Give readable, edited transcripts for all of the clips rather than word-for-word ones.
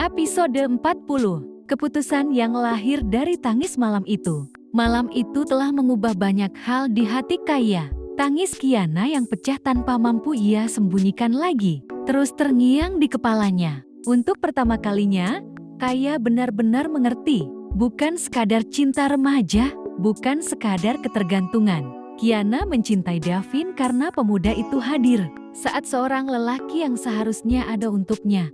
Episode 40, keputusan yang lahir dari tangis malam itu. Malam itu telah mengubah banyak hal di hati Kaya. Tangis Kiana yang pecah tanpa mampu ia sembunyikan lagi, terus terngiang di kepalanya. Untuk pertama kalinya, Kaya benar-benar mengerti, bukan sekadar cinta remaja, bukan sekadar ketergantungan. Kiana mencintai Davin karena pemuda itu hadir saat seorang lelaki yang seharusnya ada untuknya,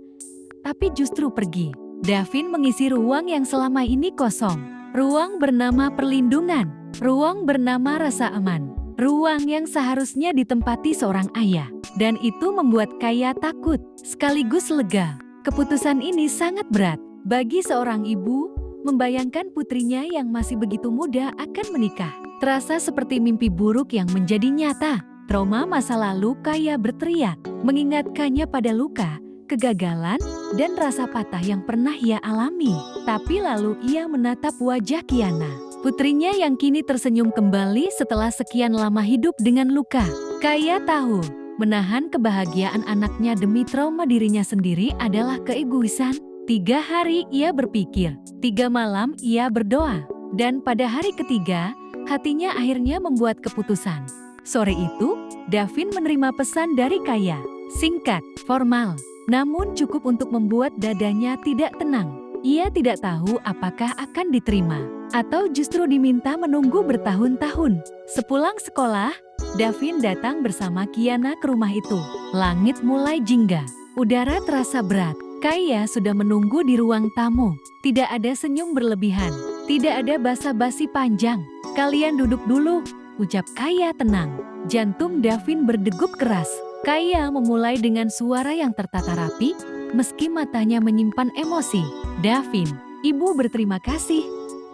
tapi justru pergi. Davin mengisi ruang yang selama ini kosong. Ruang bernama perlindungan, ruang bernama rasa aman, ruang yang seharusnya ditempati seorang ayah. Dan itu membuat Kaya takut, sekaligus lega. Keputusan ini sangat berat bagi seorang ibu, membayangkan putrinya yang masih begitu muda akan menikah. Terasa seperti mimpi buruk yang menjadi nyata. Trauma masa lalu Kaya berteriak, mengingatkannya pada luka, kegagalan, dan rasa patah yang pernah ia alami. Tapi lalu ia menatap wajah Kiana, putrinya yang kini tersenyum kembali setelah sekian lama hidup dengan luka. Kaya tahu, menahan kebahagiaan anaknya demi trauma dirinya sendiri adalah keegoisan. 3 hari ia berpikir, 3 malam ia berdoa, dan pada hari ketiga, hatinya akhirnya membuat keputusan. Sore itu, Davin menerima pesan dari Kaya. Singkat, formal, namun cukup untuk membuat dadanya tidak tenang. Ia tidak tahu apakah akan diterima, atau justru diminta menunggu bertahun-tahun. Sepulang sekolah, Davin datang bersama Kiana ke rumah itu. Langit mulai jingga, udara terasa berat. Kaya sudah menunggu di ruang tamu. Tidak ada senyum berlebihan, tidak ada basa-basi panjang. "Kalian duduk dulu," ucap Kaya tenang. Jantung Davin berdegup keras. Kaya memulai dengan suara yang tertata rapi, meski matanya menyimpan emosi. "Davin, ibu berterima kasih,"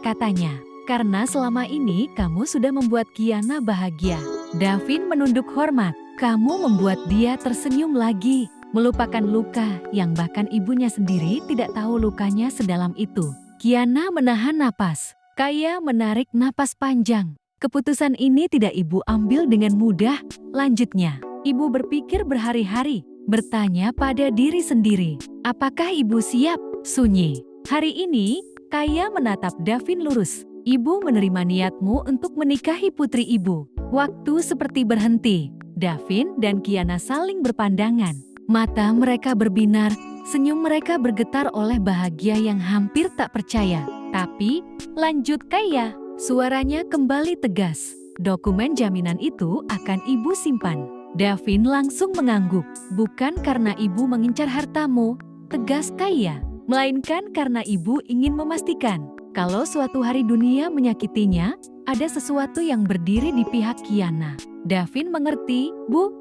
katanya, "karena selama ini kamu sudah membuat Kiana bahagia." Davin menunduk hormat. "Kamu membuat dia tersenyum lagi, melupakan luka yang bahkan ibunya sendiri tidak tahu lukanya sedalam itu." Kiana menahan napas. Kaya menarik napas panjang. "Keputusan ini tidak ibu ambil dengan mudah," lanjutnya. "Ibu berpikir berhari-hari, bertanya pada diri sendiri, apakah ibu siap?" Sunyi. Hari ini, Kaya menatap Davin lurus. "Ibu menerima niatmu untuk menikahi putri ibu." Waktu seperti berhenti. Davin dan Kiana saling berpandangan. Mata mereka berbinar, senyum mereka bergetar oleh bahagia yang hampir tak percaya. "Tapi," lanjut Kaya, suaranya kembali tegas, "dokumen jaminan itu akan ibu simpan." Davin langsung mengangguk. "Bukan karena ibu mengincar hartamu," tegas Kaya, "melainkan karena ibu ingin memastikan kalau suatu hari dunia menyakitinya, ada sesuatu yang berdiri di pihak Kiana." "Davin mengerti, Bu,"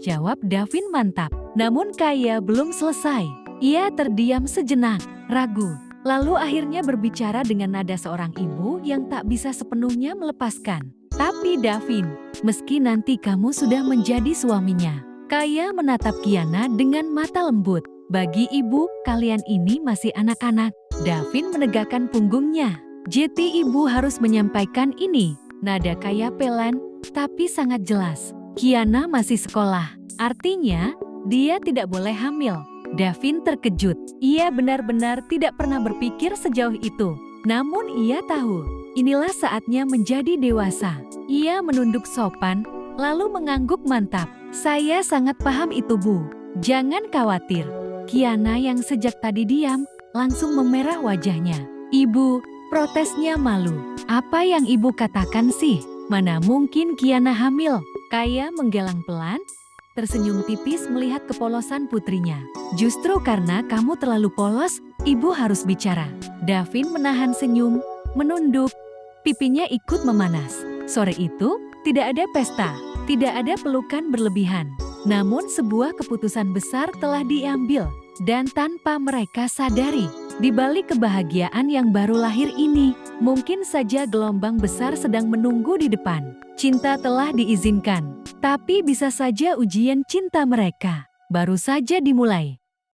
jawab Davin mantap. Namun Kaya belum selesai. Ia terdiam sejenak, ragu, lalu akhirnya berbicara dengan nada seorang ibu yang tak bisa sepenuhnya melepaskan. "Tapi Davin, meski nanti kamu sudah menjadi suaminya." Kaya menatap Kiana dengan mata lembut. "Bagi ibu, kalian ini masih anak-anak." Davin menegakkan punggungnya. "Jadi ibu harus menyampaikan ini." Nada Kaya pelan, tapi sangat jelas. Kiana masih sekolah, artinya dia tidak boleh hamil. Davin terkejut. Ia benar-benar tidak pernah berpikir sejauh itu. Namun ia tahu, inilah saatnya menjadi dewasa. Ia menunduk sopan, lalu mengangguk mantap. "Saya sangat paham itu, Bu. Jangan khawatir." Kiana yang sejak tadi diam, langsung memerah wajahnya. "Ibu," protesnya malu. "Apa yang ibu katakan sih? Mana mungkin Kiana hamil?" Kaya menggelang pelan, tersenyum tipis melihat kepolosan putrinya. "Justru karena kamu terlalu polos, ibu harus bicara." Davin menahan senyum, menunduk, pipinya ikut memanas. Sore itu, tidak ada pesta, tidak ada pelukan berlebihan. Namun sebuah keputusan besar telah diambil, dan tanpa mereka sadari, di balik kebahagiaan yang baru lahir ini, mungkin saja gelombang besar sedang menunggu di depan. Cinta telah diizinkan, tapi bisa saja ujian cinta mereka baru saja dimulai.